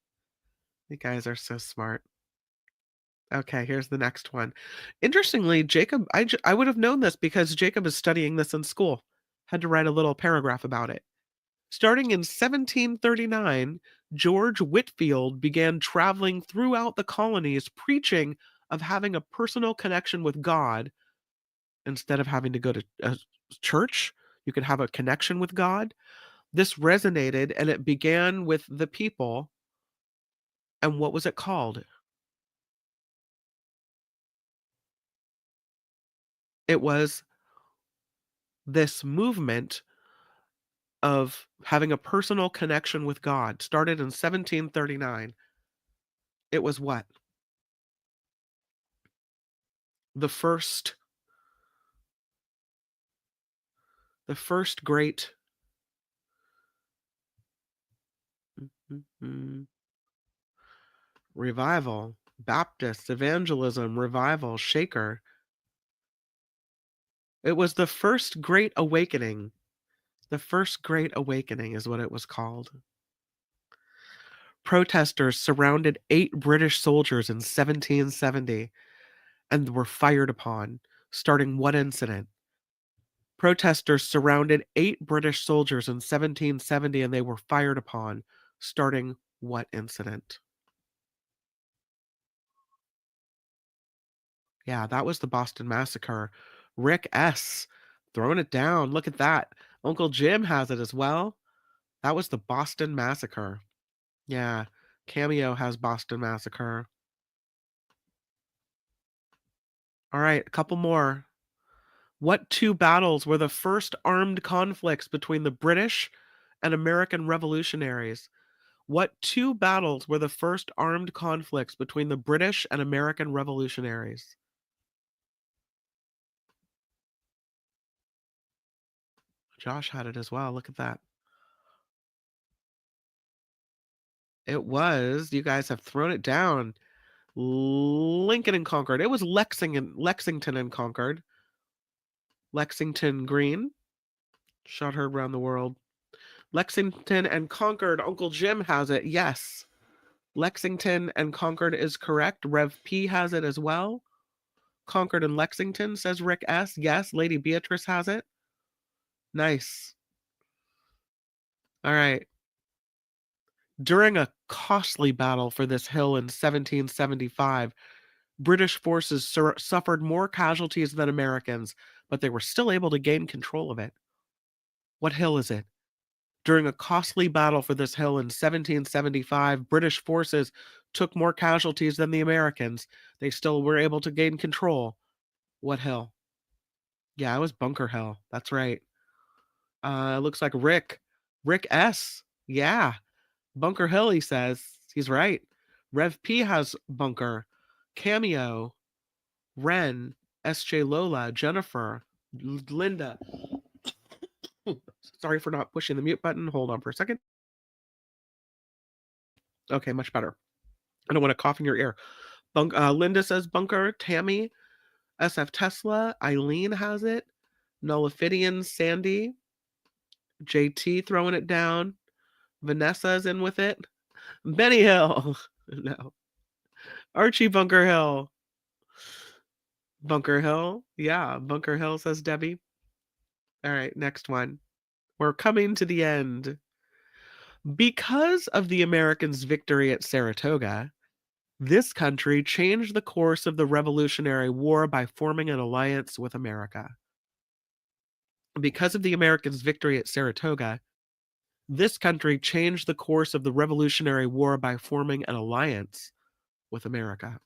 You guys are so smart. Okay, here's the next one. Interestingly, Jacob, I would have known this because Jacob is studying this in school. Had to write a little paragraph about it. Starting in 1739, George Whitfield began traveling throughout the colonies preaching of having a personal connection with God instead of having to go to a church. You could have a connection with God. This resonated and it began with the people. And what was it called? It was this movement of having a personal connection with God started in 1739. It was what? The first the first great revival, Baptist, evangelism, revival, shaker. It was the first great awakening. The first great awakening is what it was called. Protesters surrounded 8 British soldiers in 1770 and were fired upon, starting what incident? Protesters surrounded 8 British soldiers in 1770 and they were fired upon, starting what incident? Yeah, that was the Boston Massacre. Rick S. throwing it down. Look at that. Uncle Jim has it as well. That was the Boston Massacre. Yeah, Cameo has Boston Massacre. All right, a couple more. What 2 battles were the first armed conflicts between the British and American revolutionaries? What 2 battles were the first armed conflicts between the British and American revolutionaries? Josh had it as well. Look at that. It was. You guys have thrown it down. Lincoln and Concord. It was Lexington and Concord. Lexington Green. Shot heard around the world. Lexington and Concord. Uncle Jim has it. Yes. Lexington and Concord is correct. Rev P has it as well. Concord and Lexington, says Rick S. Yes. Lady Beatrice has it. Nice. All right. During a costly battle for this hill in 1775, British forces suffered more casualties than Americans, but they were still able to gain control of it. What hill is it? During a costly battle for this hill in 1775, British forces took more casualties than the Americans. They still were able to gain control. What hill? Yeah, it was Bunker Hill. That's right. Looks like Rick S. Yeah, Bunker Hill, he says. He's right. Rev P has Bunker. Cameo, Ren, SJ Lola, Jennifer, Linda. Sorry for not pushing the mute button. Hold on for a second. Okay, much better. I don't want to cough in your ear. Linda says Bunker. Tammy, SF Tesla, Eileen has it. Nullifidian, Sandy, JT throwing it down. Vanessa's in with it. Benny Hill. No. Archie Bunker Hill. Bunker Hill. Yeah, Bunker Hill, says Debbie. All right, next one. We're coming to the end. Because of the Americans' victory at Saratoga, this country changed the course of the Revolutionary War by forming an alliance with America. Because of the Americans' victory at Saratoga, this country changed the course of the Revolutionary War by forming an alliance with America.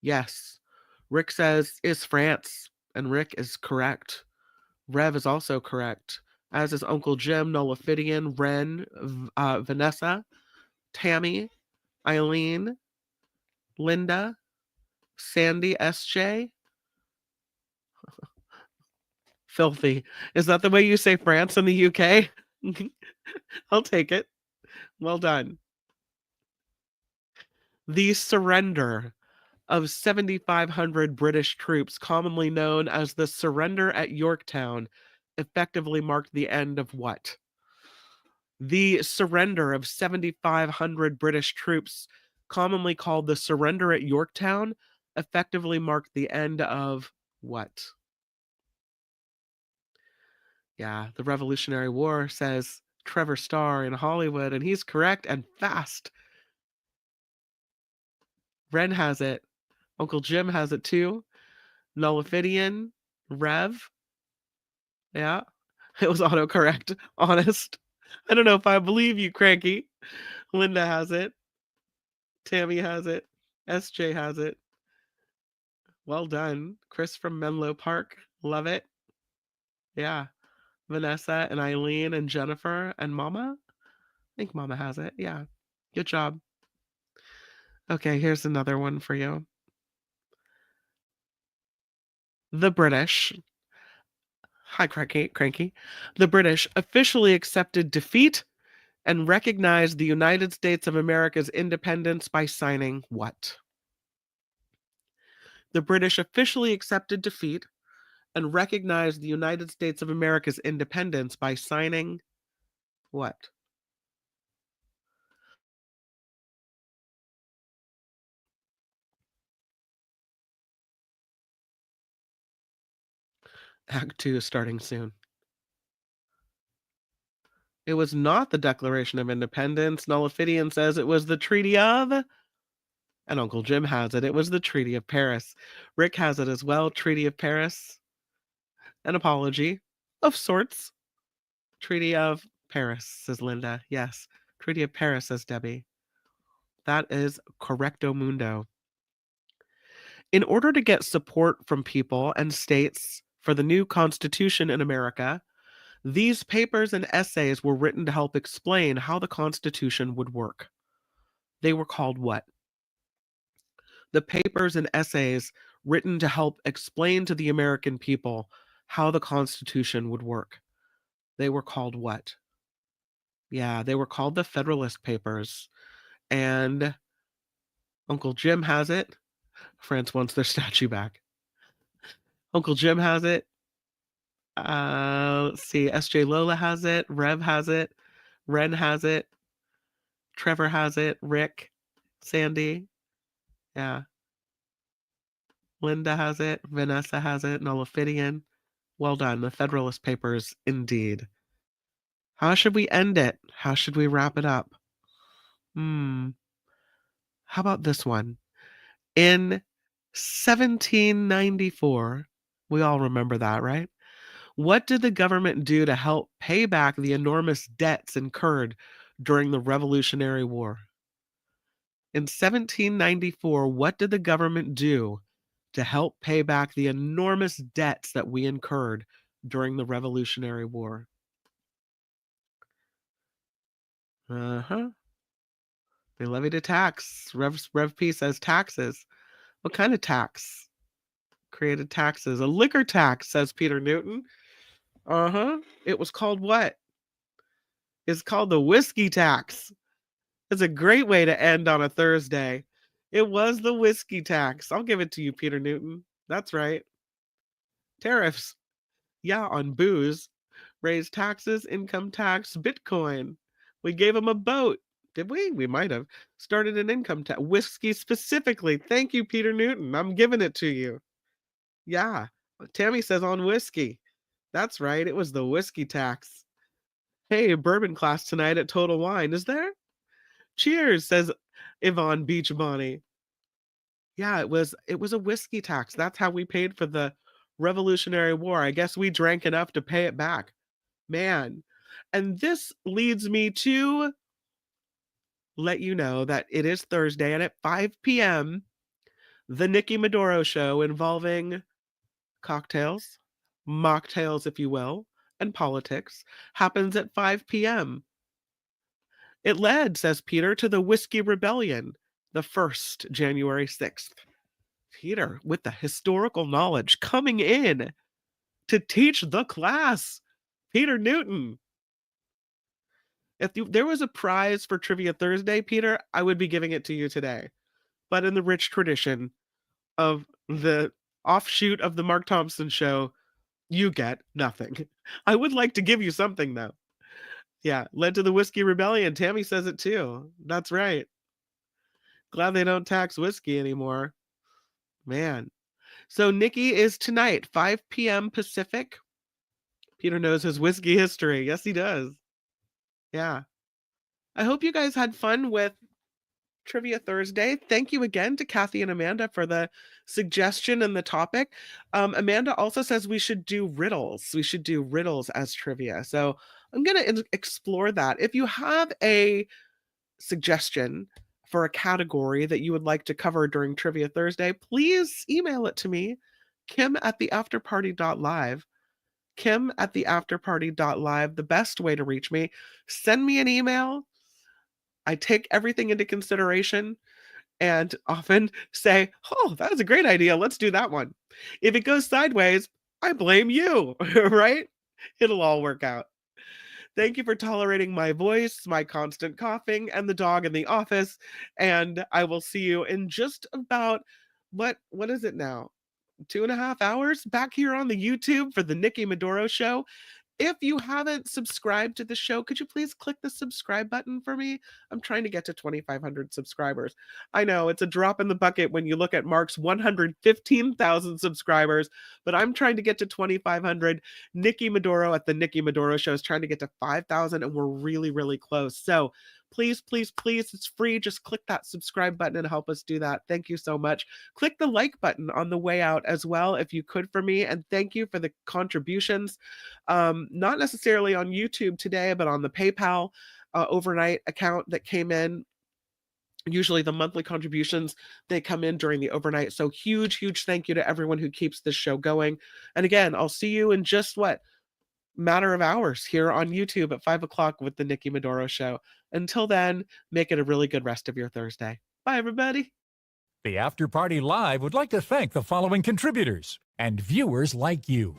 Yes, Rick says, is France, and Rick is correct. Rev is also correct, as is Uncle Jim, Nullifidian, Ren, Vanessa, Tammy, Eileen, Linda, Sandy, SJ. Filthy. Is that the way you say France in the UK? I'll take it. Well done. The surrender of 7,500 British troops, commonly known as the surrender at Yorktown, effectively marked the end of what? The surrender of 7,500 British troops commonly called the surrender at Yorktown, effectively marked the end of what? Yeah, the Revolutionary War, says Trevor Starr in Hollywood, and he's correct and fast. Ren has it. Uncle Jim has it too. Nullifidian, Rev. Yeah, it was autocorrect. Honest. I don't know if I believe you, Cranky. Linda has it. Tammy has it. SJ has it. Well done. Chris from Menlo Park. Love it. Yeah. Vanessa and Eileen and Jennifer and Mama. I think Mama has it. Yeah. Good job. Okay, here's another one for you. The British. Hi, Cranky. The British officially accepted defeat and recognized the United States of America's independence by signing what? The British officially accepted defeat and recognized the United States of America's independence by signing what? Act 2 is starting soon. It was not the Declaration of Independence. Nullifidian says it was the Treaty of, and Uncle Jim has it. It was the Treaty of Paris. Rick has it as well. Treaty of Paris. An apology of sorts. Treaty of Paris, says Linda. Yes. Treaty of Paris, says Debbie. That is correcto mundo. In order to get support from people and states for the new Constitution in America, these papers and essays were written to help explain how the Constitution would work. They were called what? The papers and essays written to help explain to the American people how the Constitution would work. They were called what? Yeah, they were called the Federalist Papers. And Uncle Jim has it. France wants their statue back. Uncle Jim has it. Let's see. SJ Lola has it. Rev has it. Ren has it. Trevor has it. Rick. Sandy. Yeah. Linda has it. Vanessa has it. Nullifidian. Well done. The Federalist Papers, indeed. How should we end it? How should we wrap it up? How about this one? In 1794, we all remember that, right? What did the government do to help pay back the enormous debts incurred during the Revolutionary War? In 1794, what did the government do to help pay back the enormous debts that we incurred during the Revolutionary War? Uh-huh. They levied a tax. Rev P says taxes. What kind of tax? Created taxes. A liquor tax, says Peter Newton. Uh-huh. It was called what? It's called the whiskey tax. It's a great way to end on a Thursday. It was the whiskey tax. I'll give it to you, Peter Newton. That's right. Tariffs. Yeah, on booze. Raised taxes, income tax, Bitcoin. We gave them a boat. Did we? We might have. Started an income tax. Whiskey specifically. Thank you, Peter Newton. I'm giving it to you. Yeah. Tammy says on whiskey. That's right. It was the whiskey tax. Hey, bourbon class tonight at Total Wine. Is there? Cheers, says Yvonne Beach Bonnie. Yeah, it was a whiskey tax. That's how we paid for the Revolutionary War. I guess we drank enough to pay it back. Man. And this leads me to let you know that it is Thursday, and at 5 p.m., the Nikki Maduro show involving cocktails, mocktails, if you will, and politics happens at 5 p.m. It led, says Peter, to the Whiskey Rebellion, the first January 6th. Peter, with the historical knowledge coming in to teach the class. Peter Newton. If there was a prize for Trivia Thursday, Peter, I would be giving it to you today. But in the rich tradition of the offshoot of the Mark Thompson show, you get nothing. I would like to give you something, though. Yeah, led to the Whiskey Rebellion. Tammy says it too. That's right. Glad they don't tax whiskey anymore. Man. So Nikki is tonight, 5 p.m. Pacific. Peter knows his whiskey history. Yes, he does. Yeah. I hope you guys had fun with Trivia Thursday. Thank you again to Kathy and Amanda for the suggestion and the topic. Amanda also says we should do riddles. We should do riddles as trivia. So I'm going to explore that. If you have a suggestion for a category that you would like to cover during Trivia Thursday, please email it to me, kim@theafterparty.live. kim@theafterparty.live, the best way to reach me. Send me an email. I take everything into consideration and often say, oh, that was a great idea. Let's do that one. If it goes sideways, I blame you, right? It'll all work out. Thank you for tolerating my voice, my constant coughing, and the dog in the office. And I will see you in just about, what is it now? 2.5 hours back here on the YouTube for the Nikki Maduro Show. If you haven't subscribed to the show, could you please click the subscribe button for me? I'm trying to get to 2,500 subscribers. I know it's a drop in the bucket when you look at Mark's 115,000 subscribers, but I'm trying to get to 2,500. Nikki Maduro at the Nikki Maduro Show is trying to get to 5,000, and we're really, really close. So please, please, please, it's free. Just click that subscribe button and help us do that. Thank you so much. Click the like button on the way out as well, if you could, for me. And thank you for the contributions. Not necessarily on YouTube today, but on the PayPal overnight account that came in. Usually the monthly contributions, they come in during the overnight. So huge, huge thank you to everyone who keeps this show going. And again, I'll see you in just matter of hours here on YouTube at 5 o'clock with the Nikki Maduro Show. Until then, make it a really good rest of your Thursday. Bye, everybody. The After Party Live would like to thank the following contributors and viewers like you.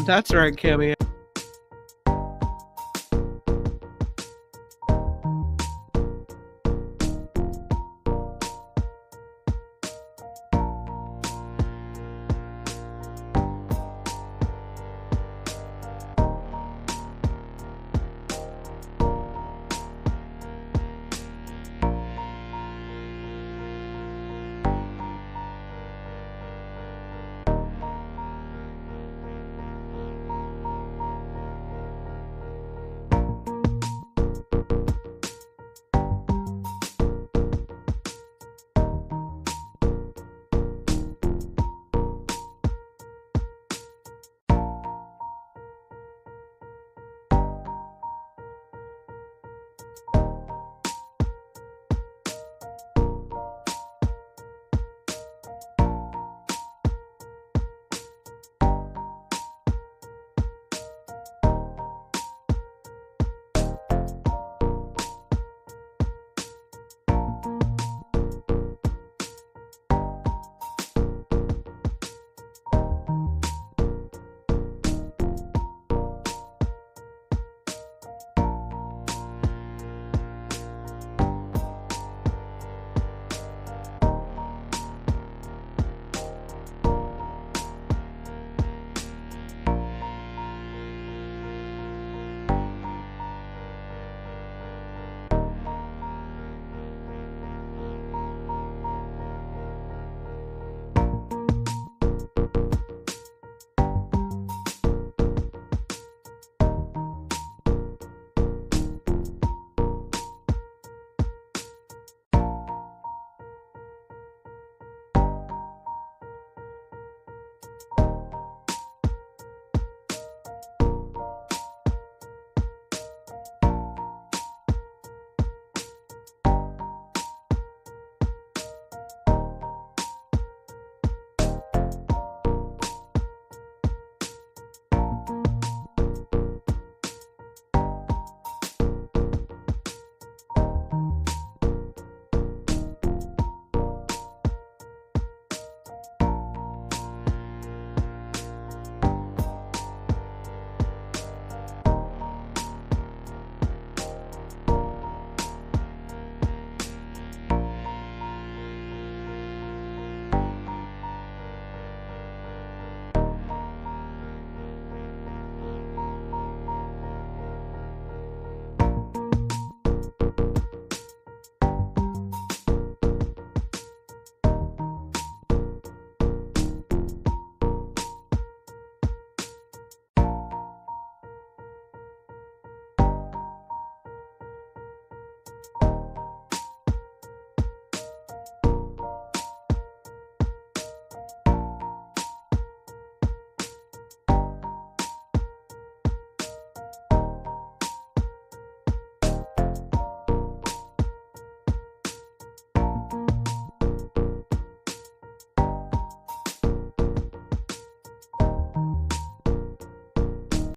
That's right, Kimmy.